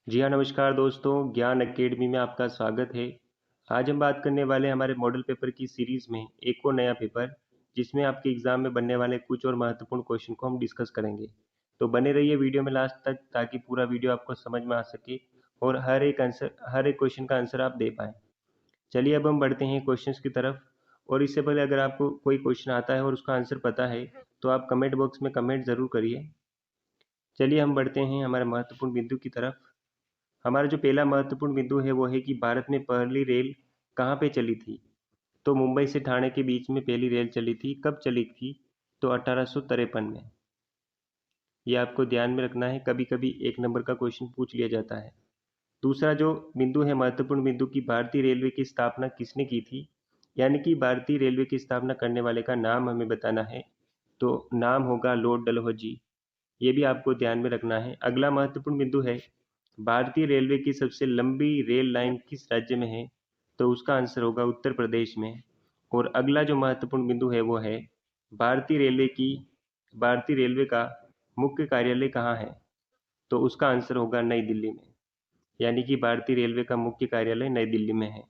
जी हाँ, नमस्कार दोस्तों, ज्ञान अकेडमी में आपका स्वागत है। आज हम बात करने वाले हैं हमारे मॉडल पेपर की सीरीज़ में एक और नया पेपर, जिसमें आपके एग्ज़ाम में बनने वाले कुछ और महत्वपूर्ण क्वेश्चन को हम डिस्कस करेंगे। तो बने रहिए वीडियो में लास्ट तक ताकि पूरा वीडियो आपको समझ में आ सके और हर एक क्वेश्चन का आंसर आप दे पाएँ। चलिए अब हम बढ़ते हैं क्वेश्चंस की तरफ और इससे पहले अगर आपको कोई क्वेश्चन आता है और उसका आंसर पता है, तो आप कमेंट बॉक्स में कमेंट ज़रूर करिए। चलिए हम बढ़ते हैं हमारे महत्वपूर्ण बिंदु की तरफ। हमारा जो पहला महत्वपूर्ण बिंदु है वो है कि भारत में पहली रेल कहाँ पे चली थी। तो मुंबई से ठाणे के बीच में पहली रेल चली थी। कब चली थी? तो 1853 में। ये आपको ध्यान में रखना है, कभी कभी एक नंबर का क्वेश्चन पूछ लिया जाता है। दूसरा जो बिंदु है महत्वपूर्ण बिंदु की भारतीय रेलवे की स्थापना किसने की थी, यानी कि भारतीय रेलवे की स्थापना करने वाले का नाम हमें बताना है। तो नाम होगा लॉर्ड डलहौजी। ये भी आपको ध्यान में रखना है। अगला महत्वपूर्ण बिंदु है भारतीय रेलवे की सबसे लंबी रेल लाइन किस राज्य में है। तो उसका आंसर होगा उत्तर प्रदेश में। और अगला जो महत्वपूर्ण बिंदु है वो है भारतीय रेलवे की भारतीय रेलवे का मुख्य कार्यालय कहाँ है। तो उसका आंसर होगा नई दिल्ली में, यानी कि भारतीय रेलवे का मुख्य कार्यालय नई दिल्ली में है।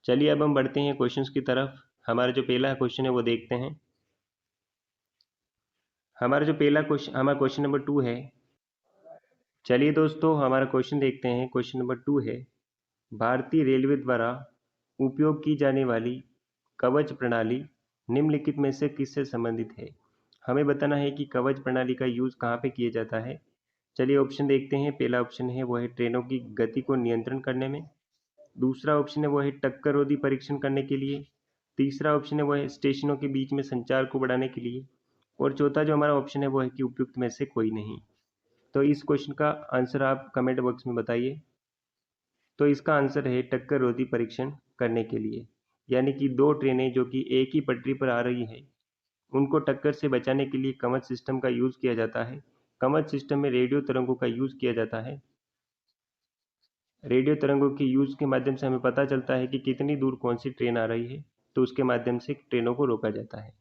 चलिए अब हम बढ़ते हैं क्वेश्चंस की तरफ। हमारा जो पहला क्वेश्चन है वो देखते हैं। हमारा क्वेश्चन नंबर 2 है। चलिए दोस्तों हमारा क्वेश्चन देखते हैं। क्वेश्चन नंबर 2 है, भारतीय रेलवे द्वारा उपयोग की जाने वाली कवच प्रणाली निम्नलिखित में से किससे संबंधित है। हमें बताना है कि कवच प्रणाली का यूज़ कहाँ पे किया जाता है। चलिए ऑप्शन देखते हैं। पहला ऑप्शन है वो है ट्रेनों की गति को नियंत्रण करने में। दूसरा ऑप्शन है वो है टक्कर रोधी परीक्षण करने के लिए। तीसरा ऑप्शन है वो है स्टेशनों के बीच में संचार को बढ़ाने के लिए। और चौथा जो हमारा ऑप्शन है वो है कि उपयुक्त में से कोई नहीं। तो इस क्वेश्चन का आंसर आप कमेंट बॉक्स में बताइए। तो इसका आंसर है टक्कर रोधी परीक्षण करने के लिए, यानी कि दो ट्रेनें जो कि एक ही पटरी पर आ रही है उनको टक्कर से बचाने के लिए कवच सिस्टम का यूज़ किया जाता है। कवच सिस्टम में रेडियो तरंगों का यूज़ किया जाता है। रेडियो तरंगों के यूज़ के माध्यम से हमें पता चलता है कि कितनी दूर कौन सी ट्रेन आ रही है, तो उसके माध्यम से ट्रेनों को रोका जाता है।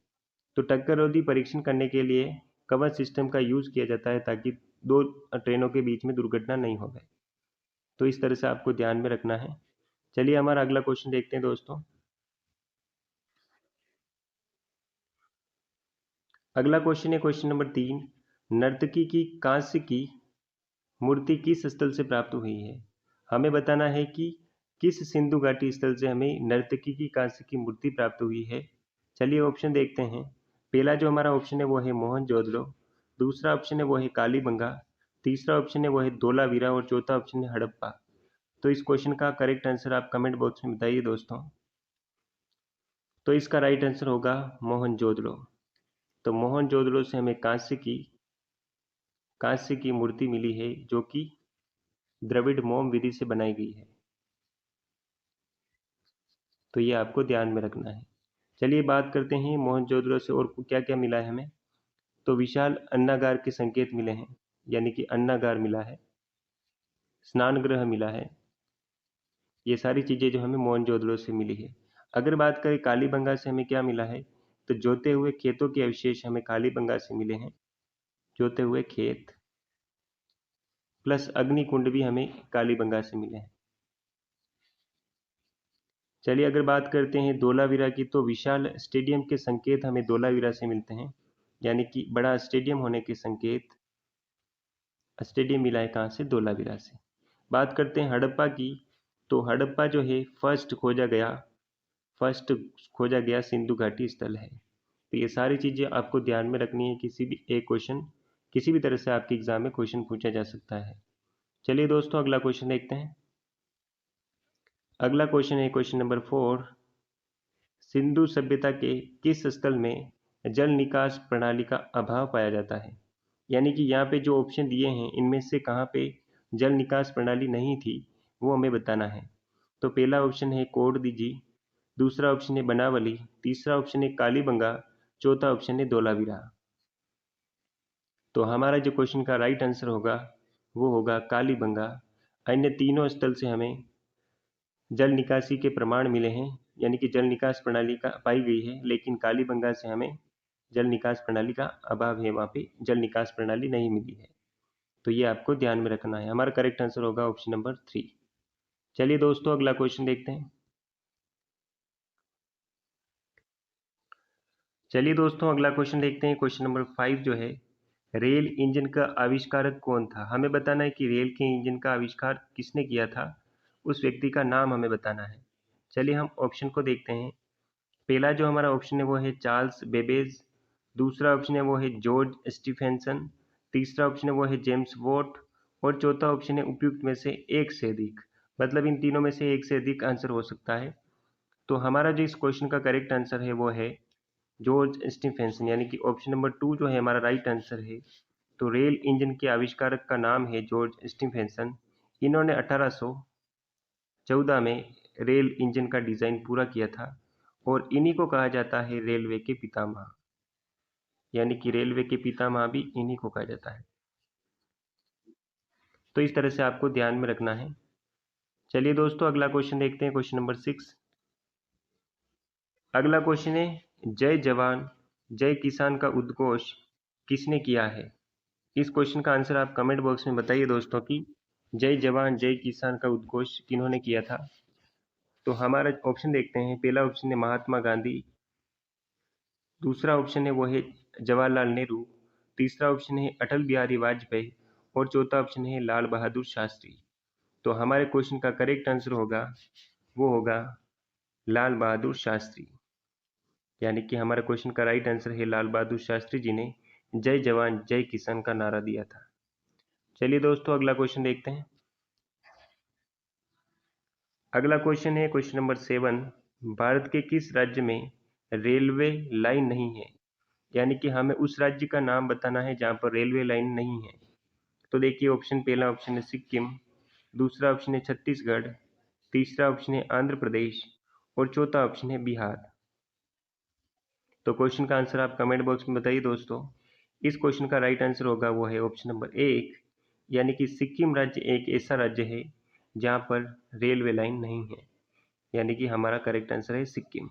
तो टक्कर रोधी परीक्षण करने के लिए कवच सिस्टम का यूज़ किया जाता है ताकि दो ट्रेनों के बीच में दुर्घटना नहीं हो गए। तो इस तरह से आपको ध्यान में रखना है। चलिए हमारा अगला क्वेश्चन देखते हैं दोस्तों। अगला क्वेश्चन है क्वेश्चन नंबर 3। नर्तकी की कांस्य की मूर्ति किस स्थल से प्राप्त हुई है। हमें बताना है कि किस सिंधु घाटी स्थल से हमें नर्तकी की कांस्य की मूर्ति प्राप्त हुई है। चलिए ऑप्शन देखते हैं। पहला जो हमारा ऑप्शन है वो है मोहनजोदड़ो। दूसरा ऑप्शन है वो है कालीबंगा। तीसरा ऑप्शन है वो है धोलावीरा और चौथा ऑप्शन है हड़प्पा। तो इस क्वेश्चन का करेक्ट आंसर आप कमेंट बॉक्स में बताइए दोस्तों। तो इसका राइट आंसर होगा मोहनजोदड़ो। तो मोहनजोदड़ो से हमें कांस्य की मूर्ति मिली है जो कि द्रविड़ मोम विधि से बनाई गई है। तो ये आपको ध्यान में रखना है। चलिए बात करते हैं मोहनजोदड़ो से और क्या क्या मिला है हमें। तो विशाल अन्नागार के संकेत मिले हैं, यानी कि अन्नागार मिला है, स्नान गृह मिला है। ये सारी चीज़ें जो हमें मोहनजोदड़ो से मिली है। अगर बात करें कालीबंगा से हमें क्या मिला है, तो जोते हुए खेतों के अवशेष हमें कालीबंगा से मिले हैं। जोते हुए खेत प्लस अग्निकुंड भी हमें कालीबंगा से मिले हैं। चलिए अगर बात करते हैं धोलावीरा की, तो विशाल स्टेडियम के संकेत हमें धोलावीरा से मिलते हैं, यानी कि बड़ा स्टेडियम होने के संकेत स्टेडियम मिला है कहाँ से, धोलावीरा से। बात करते हैं हड़प्पा की, तो हड़प्पा जो है फर्स्ट खोजा गया सिंधु घाटी स्थल है। तो ये सारी चीज़ें आपको ध्यान में रखनी है। किसी भी तरह से आपके एग्जाम में क्वेश्चन पूछा जा सकता है। चलिए दोस्तों अगला क्वेश्चन देखते हैं। अगला क्वेश्चन है क्वेश्चन नंबर 4। सिंधु सभ्यता के किस स्थल में जल निकास प्रणाली का अभाव पाया जाता है। यानी कि यहाँ पे जो ऑप्शन दिए हैं इनमें से कहाँ पे जल निकास प्रणाली नहीं थी वो हमें बताना है। तो पहला ऑप्शन है कोडदीजी। दूसरा ऑप्शन है बनावली। तीसरा ऑप्शन है कालीबंगा। चौथा ऑप्शन है धोलावीरा। तो हमारा जो क्वेश्चन का राइट आंसर होगा वो होगा कालीबंगा। अन्य तीनों स्थल से हमें जल निकासी के प्रमाण मिले हैं, यानी कि जल निकास प्रणाली का पाई गई है, लेकिन कालीबंगा से हमें जल निकास प्रणाली का अभाव है, वहाँ पे जल निकास प्रणाली नहीं मिली है। तो ये आपको ध्यान में रखना है। हमारा करेक्ट आंसर होगा ऑप्शन नंबर 3। चलिए दोस्तों अगला क्वेश्चन देखते हैं। चलिए दोस्तों अगला क्वेश्चन देखते हैं। क्वेश्चन नंबर 5 जो है, रेल इंजन का आविष्कारक कौन था? हमें बताना है कि रेल के इंजन का आविष्कार किसने किया था, उस व्यक्ति का नाम हमें बताना है। चलिए हम ऑप्शन को देखते हैं। पहला जो हमारा ऑप्शन है वो है चार्ल्स बेबेज, दूसरा ऑप्शन है वो है जॉर्ज स्टीफेंसन, तीसरा ऑप्शन है वो है जेम्स वॉट, और चौथा ऑप्शन है उपयुक्त में से एक से अधिक। मतलब इन तीनों में से एक से अधिक आंसर हो सकता है। तो हमारा जो इस क्वेश्चन का करेक्ट आंसर है वो है जॉर्ज स्टीफेंसन, यानी कि ऑप्शन नंबर 2 जो है हमारा राइट आंसर है। तो रेल इंजन के आविष्कारक का नाम है जॉर्ज स्टीफेंसन। इन्होंने 1814 में रेल इंजन का डिजाइन पूरा किया था, और इन्हीं को कहा जाता है रेलवे के पितामह, यानी कि रेलवे के पितामह भी इन्हीं को कहा जाता है। तो इस तरह से आपको ध्यान में रखना है। चलिए दोस्तों अगला क्वेश्चन देखते हैं, क्वेश्चन नंबर 6। अगला क्वेश्चन है, जय जवान जय किसान का उद्घोष किसने किया है? इस क्वेश्चन का आंसर आप कमेंट बॉक्स में बताइए दोस्तों कि जय जवान जय किसान का उद्घोष किन्होंने किया था। तो हमारा ऑप्शन देखते हैं। पहला ऑप्शन है महात्मा गांधी, दूसरा ऑप्शन है वो है जवाहरलाल नेहरू, तीसरा ऑप्शन है अटल बिहारी वाजपेयी, और चौथा ऑप्शन है लाल बहादुर शास्त्री। तो हमारे क्वेश्चन का करेक्ट आंसर होगा वो होगा लाल बहादुर शास्त्री, यानी कि हमारे क्वेश्चन का राइट आंसर है लाल बहादुर शास्त्री जी ने जय जवान जय किसान का नारा दिया था। चलिए दोस्तों अगला क्वेश्चन देखते हैं। अगला क्वेश्चन है क्वेश्चन नंबर 7। भारत के किस राज्य में रेलवे लाइन नहीं है? यानी कि हमें उस राज्य का नाम बताना है जहाँ पर रेलवे लाइन नहीं है। तो देखिए ऑप्शन, पहला ऑप्शन है सिक्किम, दूसरा ऑप्शन है छत्तीसगढ़, तीसरा ऑप्शन है आंध्र प्रदेश, और चौथा ऑप्शन है बिहार। तो क्वेश्चन का आंसर आप कमेंट बॉक्स में बताइए दोस्तों। इस क्वेश्चन का राइट आंसर होगा वो है ऑप्शन नंबर 1, यानी कि सिक्किम राज्य एक ऐसा राज्य है जहाँ पर रेलवे लाइन नहीं है, यानी कि हमारा करेक्ट आंसर है सिक्किम।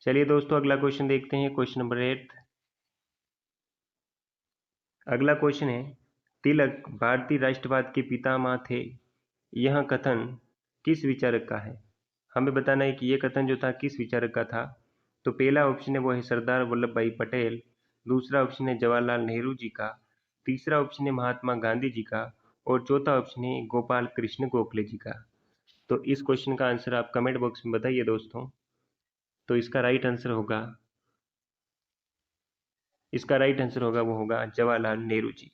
चलिए दोस्तों अगला क्वेश्चन देखते हैं, क्वेश्चन नंबर 8। अगला क्वेश्चन है, तिलक भारतीय राष्ट्रवाद के पितामह थे, यह कथन किस विचारक का है? हमें बताना है कि यह कथन जो था किस विचारक का था। तो पहला ऑप्शन है वो है सरदार वल्लभ भाई पटेल, दूसरा ऑप्शन है जवाहरलाल नेहरू जी का, तीसरा ऑप्शन है महात्मा गांधी जी का, और चौथा ऑप्शन है गोपाल कृष्ण गोखले जी का। तो इस क्वेश्चन का आंसर आप कमेंट बॉक्स में बताइए दोस्तों। तो इसका राइट आंसर होगा वो होगा जवाहरलाल नेहरू जी,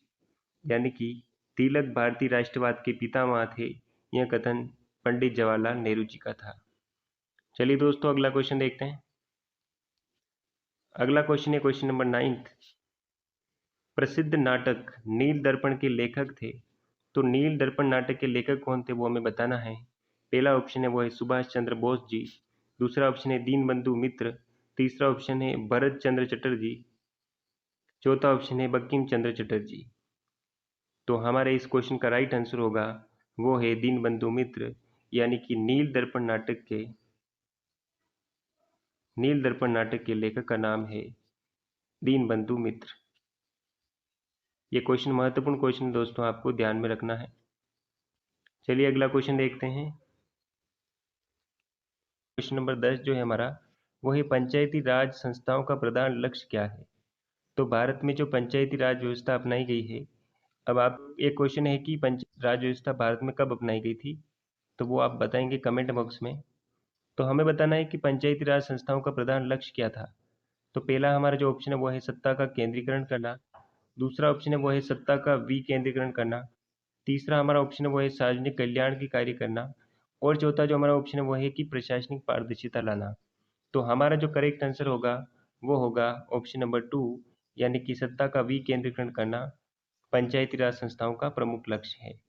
यानी कि तिलक भारतीय राष्ट्रवाद के पितामह थे, यह कथन पंडित जवाहरलाल नेहरू जी का था। चलिए दोस्तों अगला क्वेश्चन देखते हैं। अगला क्वेश्चन है क्वेश्चन नंबर 9। प्रसिद्ध नाटक नील दर्पण के लेखक थे, तो नील दर्पण नाटक के लेखक कौन थे वो हमें बताना है। पहला ऑप्शन है वो है सुभाष चंद्र बोस जी, दूसरा ऑप्शन है दीनबंधु मित्र, तीसरा ऑप्शन है भरत चंद्र चटर्जी, चौथा ऑप्शन है बंकिम चंद्र चटर्जी। तो हमारे इस क्वेश्चन का राइट आंसर होगा वो है दीनबंधु मित्र, यानी कि नील दर्पण नाटक के लेखक का नाम है दीनबंधु मित्र। ये क्वेश्चन महत्वपूर्ण क्वेश्चन है दोस्तों, आपको ध्यान में रखना है। चलिए अगला क्वेश्चन देखते हैं। क्वेश्चन नंबर 10 जो है हमारा, वो है पंचायती राज संस्थाओं का प्रधान लक्ष्य क्या है? तो भारत में जो पंचायती राज व्यवस्था अपनाई गई है, अब आप एक क्वेश्चन है कि पंचायती राज व्यवस्था भारत में कब अपनाई गई थी, तो वो आप बताएंगे कमेंट बॉक्स में। तो हमें बताना है कि पंचायती राज संस्थाओं का प्रधान लक्ष्य क्या था। तो पहला हमारा जो ऑप्शन है वो है सत्ता का केंद्रीकरण करना, दूसरा ऑप्शन है वो है सत्ता का विकेंद्रीकरण करना, तीसरा हमारा ऑप्शन है वो है सार्वजनिक कल्याण की कार्य करना, और चौथा जो हमारा ऑप्शन है वो है कि प्रशासनिक पारदर्शिता लाना। तो हमारा जो करेक्ट आंसर होगा वो होगा ऑप्शन नंबर 2, यानी कि सत्ता का विकेंद्रीकरण करना पंचायती राज संस्थाओं का प्रमुख लक्ष्य है।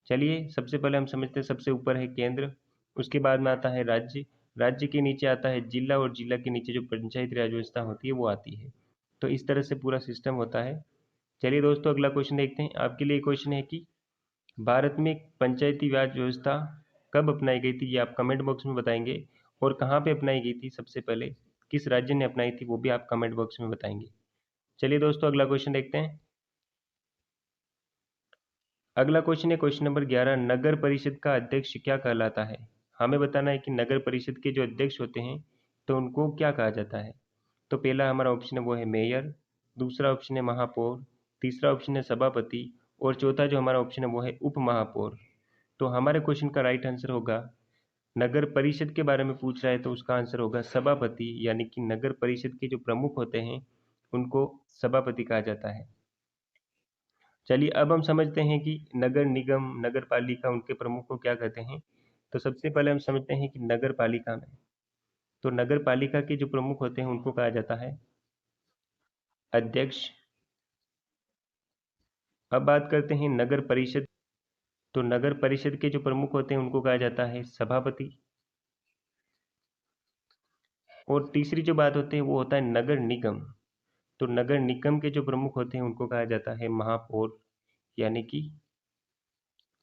चलिए सबसे पहले हम समझते हैं, सबसे ऊपर है केंद्र, उसके बाद में आता है राज्य, राज्य के नीचे आता है जिला, और जिला के नीचे जो पंचायती राज व्यवस्था होती है वो आती है। तो इस तरह से पूरा सिस्टम होता है। चलिए दोस्तों अगला क्वेश्चन देखते हैं। आपके लिए क्वेश्चन है कि भारत में पंचायती राज व्यवस्था कब अपनाई गई थी, ये आप कमेंट बॉक्स में बताएंगे, और कहाँ पे अपनाई गई थी, सबसे पहले किस राज्य ने अपनाई थी वो भी आप कमेंट बॉक्स में बताएंगे। चलिए दोस्तों अगला क्वेश्चन देखते हैं। अगला क्वेश्चन है क्वेश्चन नंबर 11, नगर परिषद का अध्यक्ष क्या कहलाता है? हमें बताना है कि नगर परिषद के जो अध्यक्ष होते हैं तो उनको क्या कहा जाता है। तो पहला हमारा ऑप्शन है वो है मेयर, दूसरा ऑप्शन है महापौर, तीसरा ऑप्शन है सभापति और चौथा जो हमारा ऑप्शन है वो है उप महापौर। तो हमारे क्वेश्चन का राइट आंसर होगा, नगर परिषद के बारे में पूछ रहा है तो उसका आंसर होगा सभापति, यानी कि नगर परिषद के जो प्रमुख होते हैं उनको सभापति कहा जाता है। चलिए अब हम समझते हैं कि नगर निगम, नगर पालिका, उनके प्रमुख को क्या कहते हैं। तो सबसे पहले हम समझते हैं कि नगर पालिका में, तो नगर पालिका के जो प्रमुख होते हैं उनको कहा जाता है अध्यक्ष। अब बात करते हैं नगर परिषद, तो नगर परिषद के जो प्रमुख होते हैं उनको कहा जाता है सभापति। और तीसरी जो बात होती है वो होता है नगर निगम, तो नगर निगम के जो प्रमुख होते हैं उनको कहा जाता है महापौर, यानी कि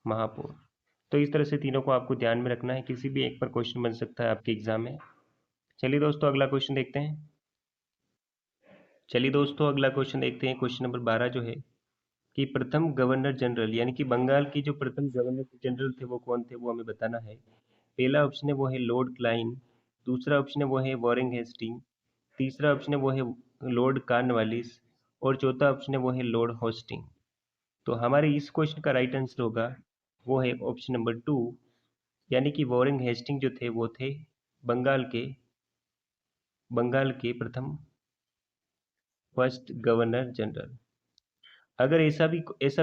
महापौर। तो इस तरह से तीनों को आपको ध्यान में रखना है, किसी भी एक पर क्वेश्चन बन सकता है आपके एग्जाम में। चलिए दोस्तों अगला क्वेश्चन देखते हैं। क्वेश्चन नंबर 12 जो है कि प्रथम गवर्नर जनरल, यानी कि बंगाल की जो प्रथम गवर्नर जनरल थे वो कौन थे, वो हमें बताना है। पहला ऑप्शन है वो है लॉर्ड क्लाइन, दूसरा ऑप्शन है वो है वॉरेन हेस्टिंग, तीसरा ऑप्शन है वो है लॉर्ड कॉर्नवालिस और चौथा ऑप्शन है वो है लॉर्ड होस्टिंग। तो हमारे इस क्वेश्चन का राइट आंसर होगा वो है ऑप्शन नंबर 2, यानी कि वॉरेन हेस्टिंग जो थे वो थे बंगाल के प्रथम फर्स्ट गवर्नर जनरल। अगर ऐसा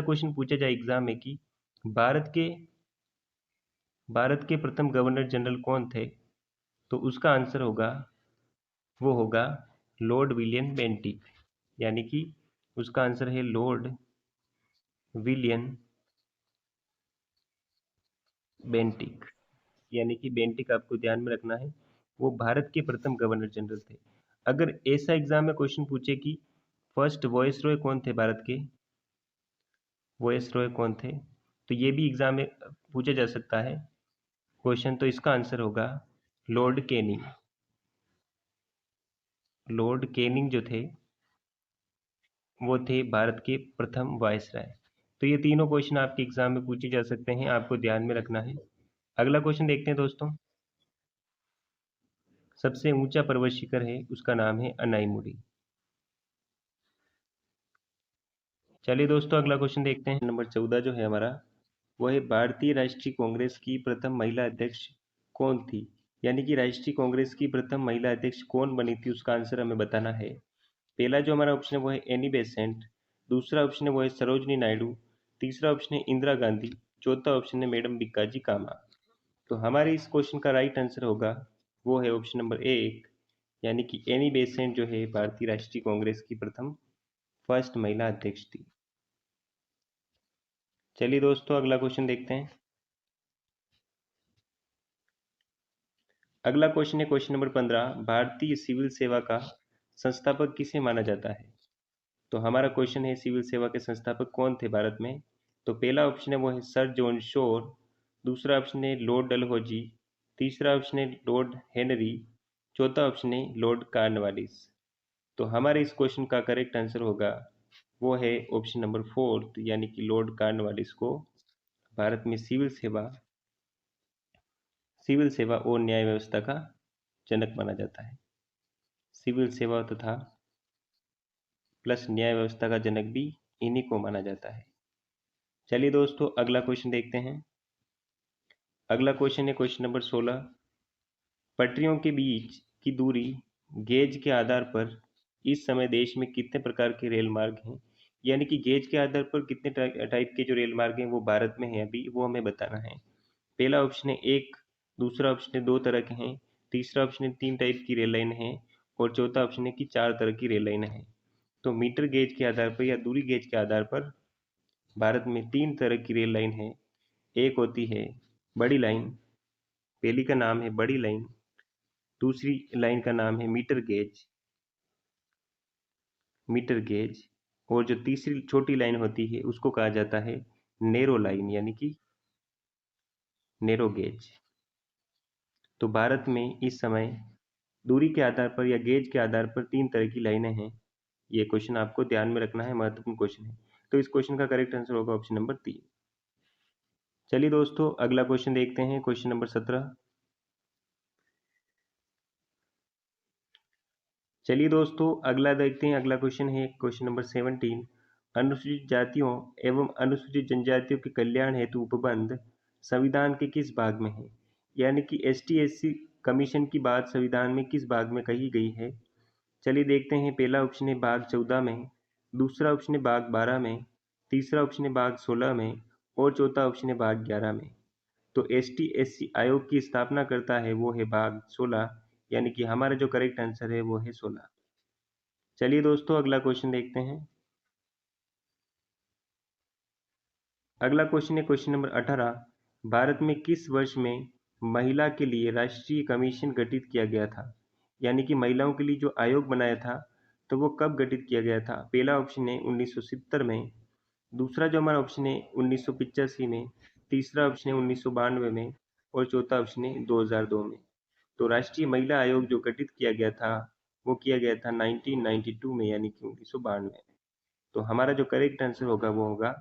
क्वेश्चन पूछा जाए एग्जाम में कि भारत के भारत के प्रथम गवर्नर जनरल कौन थे, तो उसका आंसर होगा लॉर्ड विलियम बेंटिक, यानी कि उसका आंसर है लॉर्ड विलियम बेंटिक, यानी कि बेंटिक आपको ध्यान में रखना है, वो भारत के प्रथम गवर्नर जनरल थे। अगर ऐसा एग्जाम में क्वेश्चन पूछे कि फर्स्ट वॉइस रॉय कौन थे, भारत के वॉइस रॉय कौन थे, तो ये भी एग्जाम में पूछा जा सकता है क्वेश्चन। तो इसका आंसर होगा लॉर्ड कैनिंग। लॉर्ड कैनिंग जो थे वो थे भारत के प्रथम वायसराय। तो ये तीनों क्वेश्चन आपके एग्जाम में पूछे जा सकते हैं, आपको ध्यान में रखना है। अगला क्वेश्चन देखते हैं दोस्तों। सबसे ऊंचा पर्वत शिखर है, उसका नाम है अनाईमुड़ी। चलिए दोस्तों अगला क्वेश्चन देखते हैं। नंबर 14 जो है हमारा वो है भारतीय राष्ट्रीय कांग्रेस की प्रथम महिला अध्यक्ष कौन थी, यानी कि राष्ट्रीय कांग्रेस की प्रथम महिला अध्यक्ष कौन बनी थी, उसका आंसर हमें बताना है। पहला जो हमारा ऑप्शन है वो है एनी बेसेंट, दूसरा ऑप्शन है वो है सरोजनी नायडू, तीसरा ऑप्शन है इंदिरा गांधी, चौथा ऑप्शन है मैडम भिक्काजी कामा। तो हमारे इस क्वेश्चन का राइट आंसर होगा वो है ऑप्शन नंबर 1, यानी कि एनी बेसेंट जो है भारतीय राष्ट्रीय कांग्रेस की प्रथम फर्स्ट महिला अध्यक्ष थी। चलिए दोस्तों अगला क्वेश्चन देखते हैं। अगला क्वेश्चन है क्वेश्चन नंबर 15, भारतीय सिविल सेवा का संस्थापक किसे माना जाता है। तो हमारा क्वेश्चन है सिविल सेवा के संस्थापक कौन थे भारत में। तो पहला ऑप्शन है वो है सर जॉन शोर, दूसरा ऑप्शन है लॉर्ड डलहौजी, तीसरा ऑप्शन है लॉर्ड हेनरी, चौथा ऑप्शन है लॉर्ड कॉर्नवालिस। तो हमारे इस क्वेश्चन का करेक्ट आंसर होगा वो है ऑप्शन नंबर 4, यानी कि लॉर्ड कॉर्नवालिस को भारत में सिविल सेवा और न्याय व्यवस्था का जनक माना जाता है। सिविल सेवा तथा प्लस न्याय व्यवस्था का जनक भी इन्हीं को माना जाता है। चलिए दोस्तों अगला क्वेश्चन देखते हैं। अगला क्वेश्चन है क्वेश्चन नंबर 16, पटरियों के बीच की दूरी गेज के आधार पर इस समय देश में कितने प्रकार के रेल मार्ग हैं, यानी कि गेज के आधार पर कितने टाइप के जो रेल मार्ग हैं वो भारत में है अभी, वो हमें बताना है। पहला ऑप्शन है एक, दूसरा ऑप्शन है दो तरह के हैं, तीसरा ऑप्शन है तीन टाइप की रेल लाइन है और चौथा ऑप्शन है कि चार तरह की रेल लाइन है। तो मीटर गेज के आधार पर या दूरी गेज के आधार पर भारत में तीन तरह की रेल लाइन है। एक होती है बड़ी लाइन, पहली का नाम है बड़ी लाइन, दूसरी लाइन का नाम है मीटर गेज और जो तीसरी छोटी लाइन होती है उसको कहा जाता है नैरो लाइन, यानी कि नैरो गेज। तो भारत में इस समय दूरी के आधार पर या गेज के आधार पर तीन तरह की लाइनें हैं। ये क्वेश्चन आपको ध्यान में रखना है, महत्वपूर्ण क्वेश्चन है। तो इस क्वेश्चन का करेक्ट आंसर होगा ऑप्शन नंबर 3। चलिए दोस्तों अगला क्वेश्चन देखते हैं, क्वेश्चन नंबर 17। चलिए दोस्तों अगला देखते हैं, अगला क्वेश्चन है क्वेश्चन नंबर 17। अनुसूचित जातियों एवं अनुसूचित जनजातियों के कल्याण हेतु उपबंध संविधान के किस भाग में है? यानी कि ST/SC कमीशन की बात संविधान में किस भाग में कही गई है? चलिए देखते हैं। पहला ऑप्शन है भाग 14 में, दूसरा ऑप्शन है भाग 12 में, तीसरा ऑप्शन है भाग 16 में और चौथा ऑप्शन है भाग 11 में। तो ST/SC आयोग की स्थापना करता है वो है भाग 16, यानी कि हमारा जो करेक्ट आंसर है वो है 16। चलिए दोस्तों अगला क्वेश्चन देखते हैं। अगला क्वेश्चन है क्वेश्चन नंबर 18। भारत में किस वर्ष में महिला के लिए राष्ट्रीय कमीशन गठित किया गया था? यानी कि महिलाओं के लिए जो आयोग बनाया था तो वो कब गठित किया गया था? पहला ऑप्शन है 1970 में, दूसरा जो हमारा ऑप्शन है 1985 में, तीसरा ऑप्शन है 1992 में और चौथा ऑप्शन है 2002 में। तो राष्ट्रीय महिला आयोग जो गठित किया गया था वो किया गया था 1992 में, यानी कि 1992। तो हमारा जो करेक्ट आंसर होगा वो होगा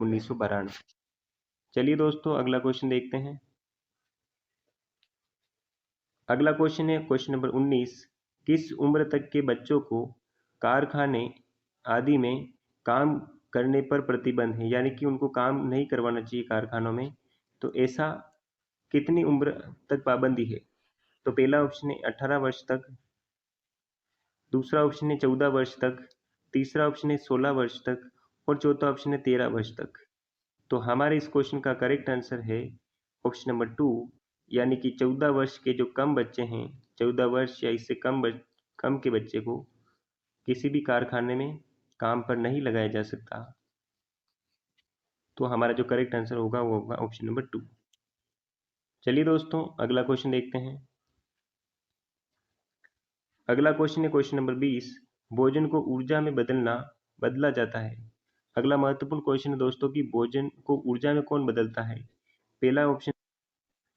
1992। चलिए दोस्तों अगला क्वेश्चन देखते हैं। अगला क्वेश्चन है क्वेश्चन नंबर 19। किस उम्र तक के बच्चों को कारखाने आदि में काम करने पर प्रतिबंध है? यानी कि उनको काम नहीं करवाना चाहिए कारखानों में। तो ऐसा कितनी उम्र तक पाबंदी है? तो पहला ऑप्शन है 18 वर्ष तक, दूसरा ऑप्शन है 14 वर्ष तक, तीसरा ऑप्शन है 16 वर्ष तक और चौथा ऑप्शन है 13 वर्ष तक। तो हमारे इस क्वेश्चन का करेक्ट आंसर है ऑप्शन नंबर 2, यानी कि 14 वर्ष के जो कम बच्चे हैं, 14 वर्ष या इससे कम के बच्चे को किसी भी कारखाने में काम पर नहीं लगाया जा सकता। तो हमारा जो करेक्ट आंसर होगा वो होगा ऑप्शन नंबर 2। चलिए दोस्तों अगला क्वेश्चन देखते हैं। अगला क्वेश्चन है क्वेश्चन नंबर 20। भोजन को ऊर्जा में बदला जाता है। अगला महत्वपूर्ण क्वेश्चन है दोस्तों कि भोजन को ऊर्जा में कौन बदलता है? पहला ऑप्शन।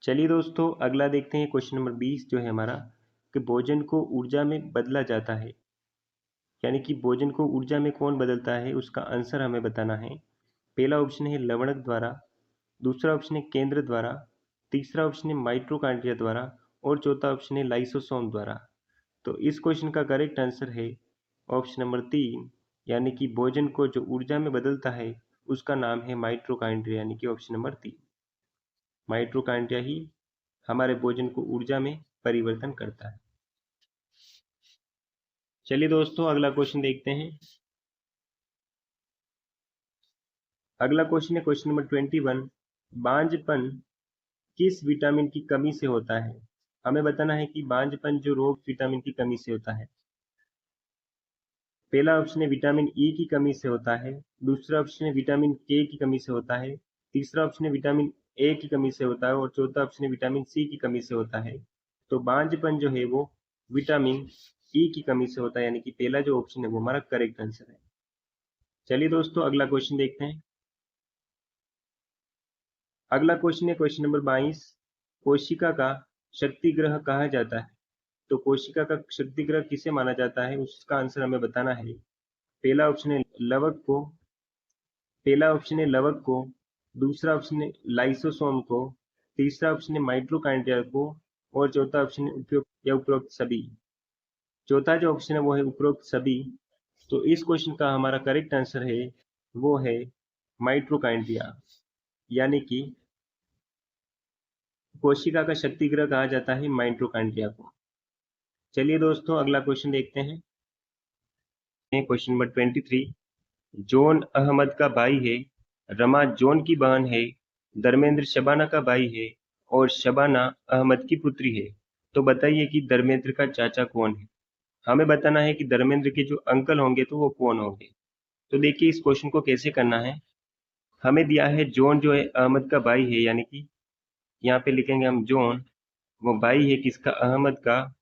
चलिए दोस्तों अगला देखते हैं क्वेश्चन नंबर 20 जो है हमारा, कि भोजन को ऊर्जा में बदला जाता है, यानी कि भोजन को ऊर्जा में कौन बदलता है उसका आंसर हमें बताना है। पहला ऑप्शन है लवणक द्वारा, दूसरा ऑप्शन है केंद्र द्वारा, तीसरा ऑप्शन है माइटोकॉन्ड्रिया द्वारा और चौथा ऑप्शन है लाइसोसोम द्वारा। तो इस क्वेश्चन का करेक्ट आंसर है ऑप्शन नंबर 3, यानी कि भोजन को जो ऊर्जा में बदलता है उसका नाम है माइटोकॉन्ड्रिया, यानी कि ऑप्शन नंबर 3। माइटोकॉन्ड्रिया ही हमारे भोजन को ऊर्जा में परिवर्तन करता है। चलिए दोस्तों अगला क्वेश्चन देखते हैं। अगला क्वेश्चन है क्वेश्चन नंबर 21। बांझपन किस विटामिन की कमी से होता है? हमें बताना है कि बांझपन जो रोग विटामिन की कमी से होता है। पहला ऑप्शन है विटामिन ई की कमी से होता है, दूसरा ऑप्शन है विटामिन के की कमी से होता है, तीसरा ऑप्शन है विटामिन ए की कमी से होता है और चौथा ऑप्शन है विटामिन सी की कमी से होता है। तो बांझपन जो है वो विटामिन ई की कमी से होता है, यानी कि पहला जो ऑप्शन है वो हमारा करेक्ट आंसर है। चलिए दोस्तों अगला क्वेश्चन देखते हैं। अगला क्वेश्चन है क्वेश्चन नंबर 22। कोशिका का शक्ति ग्रह कहा जाता है। तो कोशिका का शक्ति ग्रह किसे माना जाता है उसका आंसर हमें बताना है। पहला ऑप्शन है लवक को, पहला ऑप्शन है लवक को, दूसरा ऑप्शन है लाइसोसोम को, तीसरा ऑप्शन है माइटोकॉन्ड्रिया को और चौथा ऑप्शन है उपयुक्त या उपरोक्त सभी। चौथा जो ऑप्शन है वो है उपरोक्त सभी। तो इस क्वेश्चन का हमारा करेक्ट आंसर है वो है माइटोकॉन्ड्रिया, यानी कि कोशिका का शक्ति ग्रह कहा जाता है माइटोकॉन्ड्रिया को। चलिए दोस्तों अगला क्वेश्चन देखते हैं। Question number 23। जॉन अहमद का भाई है, रमा जॉन की बहन है, धर्मेंद्र शबाना का भाई है और शबाना अहमद की पुत्री है। तो बताइए कि धर्मेंद्र का चाचा कौन है? हमें बताना है कि धर्मेंद्र के जो अंकल होंगे तो वो कौन होंगे। तो देखिए इस क्वेश्चन को कैसे करना है। हमें दिया है जॉन जो है अहमद का भाई है, यानी कि यहाँ पे लिखेंगे हम जॉन, वो भाई है किसका? अहमद का।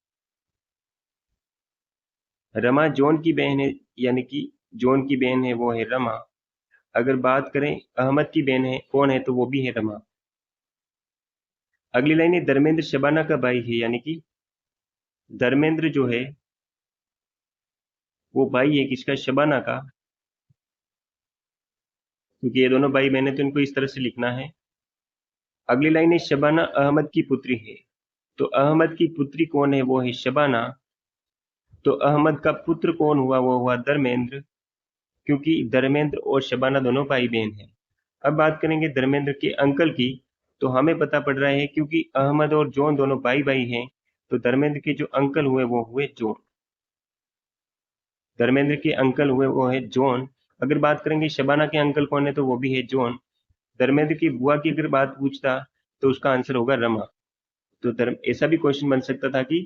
रमा जॉन की बहन है, यानी कि जॉन की बहन है वो है रमा। अगर बात करें अहमद की बहन है कौन है तो वो भी है रमा। अगली लाइन है धर्मेंद्र शबाना का भाई है, यानी कि धर्मेंद्र जो है वो भाई है किसका? शबाना का। क्योंकि ये दोनों भाई बहन है तो इनको इस तरह से लिखना है। अगली लाइन है शबाना अहमद की पुत्री है। तो अहमद की पुत्री कौन है? वो है शबाना। तो अहमद का पुत्र कौन हुआ? वो हुआ धर्मेंद्र, क्योंकि धर्मेंद्र और शबाना दोनों भाई बहन हैं। अब बात करेंगे धर्मेंद्र के अंकल की। तो हमें पता पड़ रहा है क्योंकि अहमद और जॉन दोनों भाई भाई हैं, तो धर्मेंद्र के जो अंकल हुए वो हुए जॉन। धर्मेंद्र के अंकल हुए वो है जॉन। अगर बात करेंगे शबाना के अंकल कौन है, तो वो भी है जॉन। धर्मेंद्र की बुआ की अगर बात पूछता तो उसका आंसर होगा रमा। तो ऐसा भी क्वेश्चन बन सकता था कि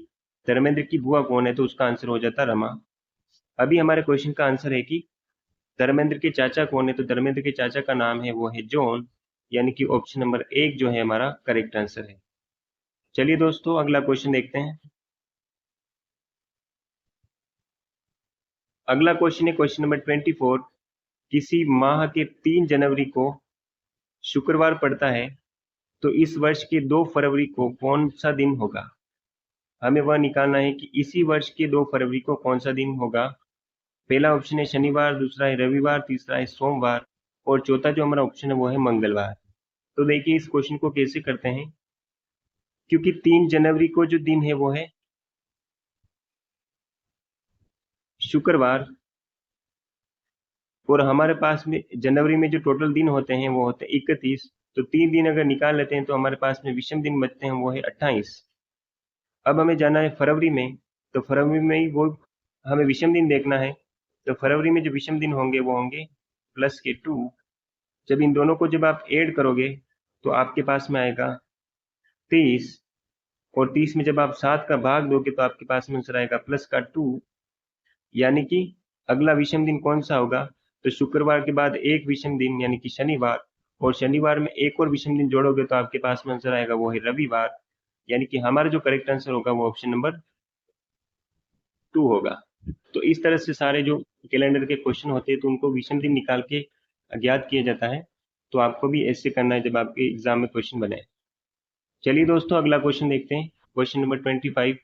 धर्मेंद्र की बुआ कौन है, तो उसका आंसर हो जाता रमा। अभी हमारे क्वेश्चन का आंसर है कि धर्मेंद्र के चाचा कौन है, तो धर्मेंद्र के चाचा का नाम है वो है जॉन, यानी कि ऑप्शन नंबर 1 जो है हमारा करेक्ट आंसर है। चलिए दोस्तों अगला क्वेश्चन देखते हैं। अगला क्वेश्चन है क्वेश्चन नंबर 24। किसी माह के 3 जनवरी को शुक्रवार पड़ता है, तो इस वर्ष के 2 फरवरी को कौन सा दिन होगा? हमें वह निकालना है कि इसी वर्ष के 2 फरवरी को कौन सा दिन होगा। पहला ऑप्शन है शनिवार, दूसरा है रविवार, तीसरा है सोमवार और चौथा जो हमारा ऑप्शन है वो है मंगलवार। तो देखिए इस क्वेश्चन को कैसे करते हैं, क्योंकि 3 जनवरी को जो दिन है वो है शुक्रवार, और हमारे पास में जनवरी में जो टोटल दिन होते हैं वो होते हैं 31। तो 3 दिन अगर निकाल लेते हैं तो हमारे पास में विषम दिन बचते हैं वो है 28। अब हमें जाना है फरवरी में। तो फरवरी में ही वो हमें विषम दिन देखना है। तो फरवरी में जो विषम दिन होंगे वो होंगे +2। जब इन दोनों को जब आप ऐड करोगे तो आपके पास में आएगा 23, और 30 में जब आप 7 का भाग दोगे तो आपके पास में आंसर आएगा +2। यानी कि अगला विषम दिन कौन सा होगा? तो शुक्रवार के बाद एक विषम दिन यानी कि शनिवार, और शनिवार में एक और विषम दिन जोड़ोगे तो आपके पास में आंसर आएगा वो है रविवार। यानी कि हमारा जो करेक्ट आंसर होगा वो ऑप्शन नंबर 2 होगा। तो इस तरह से सारे जो कैलेंडर के क्वेश्चन होते हैं तो उनको विषम दिन निकाल के ज्ञात किया जाता है। तो आपको भी ऐसे करना है जब आपके एग्जाम में क्वेश्चन बने। चलिए दोस्तों अगला क्वेश्चन देखते हैं, क्वेश्चन नंबर 25।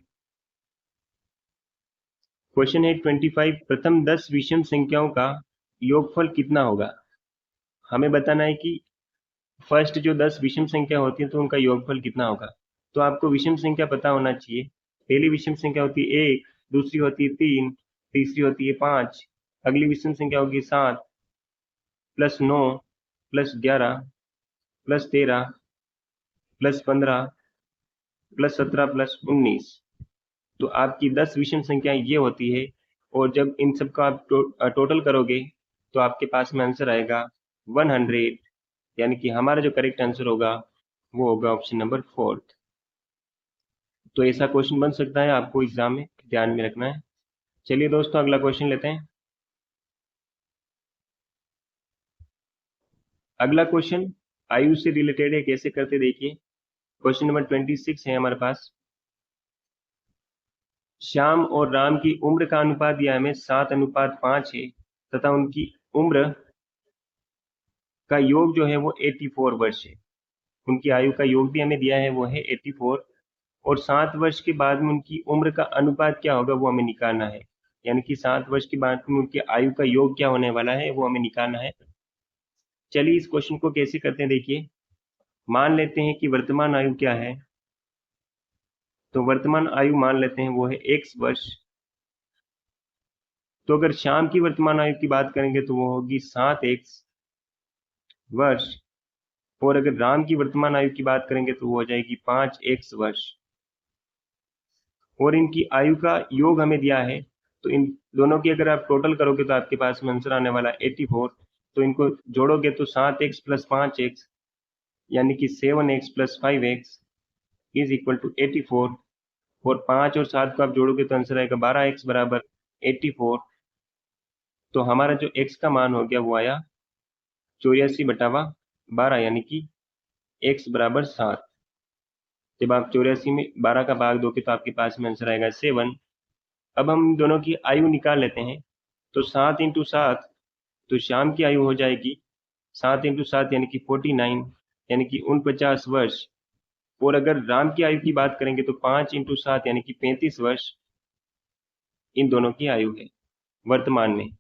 क्वेश्चन है 25, प्रथम 10 विषम संख्याओं का योगफल कितना होगा? हमें बताना है कि फर्स्ट जो 10 विषम संख्या होती है तो उनका योगफल कितना होगा। तो आपको विषम संख्या पता होना चाहिए। पहली विषम संख्या होती है 1, दूसरी होती है 3, तीसरी होती है 5, अगली विषम संख्या होगी 7 +9 +11 +13 +15 +17 +19। तो आपकी 10 विषम संख्याएं ये होती है, और जब इन सबका आप टोटल करोगे तो आपके पास में आंसर आएगा 100। यानी कि हमारा जो करेक्ट आंसर होगा वो होगा ऑप्शन नंबर 4। तो ऐसा क्वेश्चन बन सकता है, आपको एग्जाम में ध्यान में रखना है। चलिए दोस्तों अगला क्वेश्चन लेते हैं। अगला क्वेश्चन आयु से रिलेटेड है, कैसे करते देखिए। क्वेश्चन नंबर 26 है हमारे पास। श्याम और राम की उम्र का अनुपात दिया हमें 7:5 है, तथा उनकी उम्र का योग जो है वो 84 वर्ष है। उनकी आयु का योग भी हमें दिया है वो है 84, और 7 वर्ष के बाद में उनकी उम्र का अनुपात क्या होगा वो हमें निकालना है। यानी कि 7 वर्ष के बाद में उनकी आयु का योग क्या होने वाला है वो हमें निकालना है। चलिए इस क्वेश्चन को कैसे करते हैं देखिए। मान लेते हैं कि वर्तमान आयु क्या है। तो वर्तमान आयु मान लेते हैं वो है x वर्ष। तो अगर शाम की वर्तमान आयु की बात करेंगे तो वो होगी 7x वर्ष, और अगर राम की वर्तमान आयु की बात करेंगे तो वो हो जाएगी 5x वर्ष। और इनकी आयु का योग हमें दिया है, तो इन दोनों की अगर आप टोटल करोगे तो आपके पास में आंसर आने वाला है 84। तो इनको जोड़ोगे तो 7x + 5x यानी कि 7x + 5x is equal to 84, और 5 और 7 को आप जोड़ोगे तो आंसर आएगा 12x बराबर 84। तो हमारा जो x का मान हो गया वो आया 84/12, यानी कि x बराबर 7। जब आप 84 में 12 का भाग दोगे तो आपके पास में आंसर आएगा 7। अब हम दोनों की आयु निकाल लेते हैं। तो 7 × 7, तो शाम की आयु हो जाएगी 7 × 7 यानी कि 49, यानी कि 49 वर्ष। और अगर राम की आयु की बात करेंगे तो 5 × 7 यानी कि 35 वर्ष इन दोनों की आयु है वर्तमान में।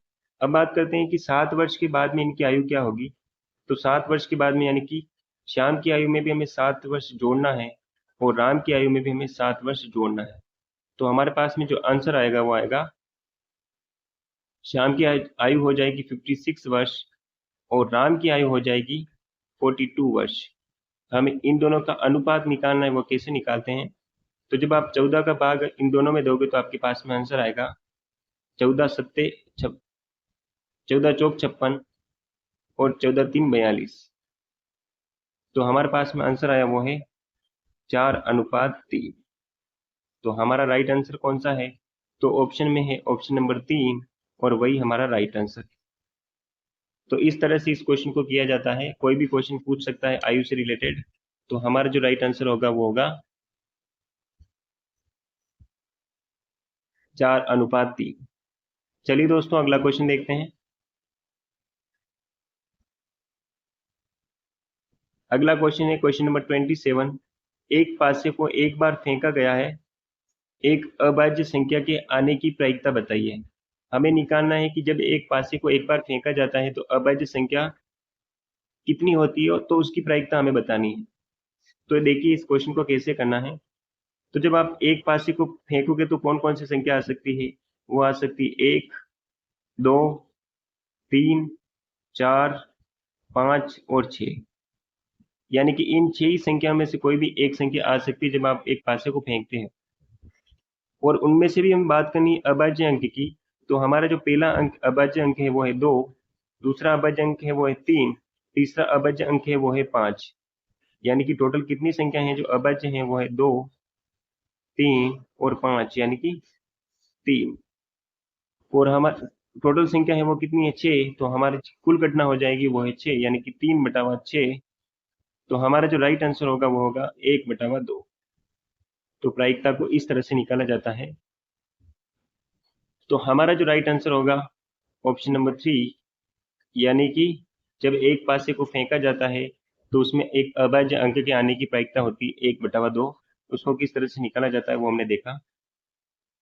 अब बात करते हैं कि 7 वर्ष के बाद में इनकी आयु क्या होगी। तो 7 वर्ष के बाद में यानी कि श्याम की आयु में भी हमें 7 वर्ष जोड़ना है और राम की आयु में भी हमें 7 वर्ष जोड़ना है। तो हमारे पास में जो आंसर आएगा वो आएगा, श्याम की आयु हो जाएगी 56 वर्ष और राम की आयु हो जाएगी 42 वर्ष। हमें इन दोनों का अनुपात निकालना है, वो कैसे निकालते हैं? तो जब आप 14 का भाग इन दोनों में दोगे तो आपके पास में आंसर आएगा 14 चौक 56 और 14 3 42। तो हमारे पास में आंसर आया वो है 4:3। तो हमारा राइट आंसर कौन सा है? तो ऑप्शन में है ऑप्शन नंबर 3 और वही हमारा राइट आंसर है। तो इस तरह से इस क्वेश्चन को किया जाता है। कोई भी क्वेश्चन पूछ सकता है आयु से रिलेटेड। तो हमारा जो राइट आंसर होगा वो होगा 4:3। चलिए दोस्तों अगला क्वेश्चन देखते हैं। अगला क्वेश्चन है क्वेश्चन नंबर 27। एक पासे को एक बार फेंका गया है, एक अभाज्य संख्या के आने की प्रायिकता बताइए। हमें निकालना है कि जब एक पासे को एक बार फेंका जाता है तो अभाज्य संख्या कितनी होती है, तो उसकी प्रायिकता हमें बतानी है। तो देखिए इस क्वेश्चन को कैसे करना है। तो जब आप एक पासे को फेंकोगे तो कौन कौन सी संख्या आ सकती है? वो आ सकती है 1, 2, 3, 4, 5 और 6। यानी कि इन 6 ही संख्या में से कोई भी एक संख्या आ सकती है जब आप एक पासे को फेंकते हैं। और उनमें से भी हम बात करनी अभाज्य अंक की। तो हमारा जो पहला अंक अभाज्य अंक है वो है 2, दूसरा अभाज्य अंक है वो है 3, तीसरा अभाज्य अंक है वो है 5। यानी कि टोटल कितनी संख्या है जो अभाज्य है वो है 2, 3 और 5, यानी कि 3। और हमारा टोटल संख्या है वो कितनी है? 6। तो हमारी कुल घटना हो जाएगी वो है 6, यानी कि 3/6। तो हमारा जो राइट आंसर होगा वो होगा 1/2। तो प्रायिकता को इस तरह से निकाला जाता है। तो हमारा जो राइट आंसर होगा ऑप्शन नंबर 3, यानी कि जब एक पासे को फेंका जाता है तो उसमें एक अभाज्य अंक के आने की प्रायिकता होती है 1/2। उसको किस तरह से निकाला जाता है वो हमने देखा।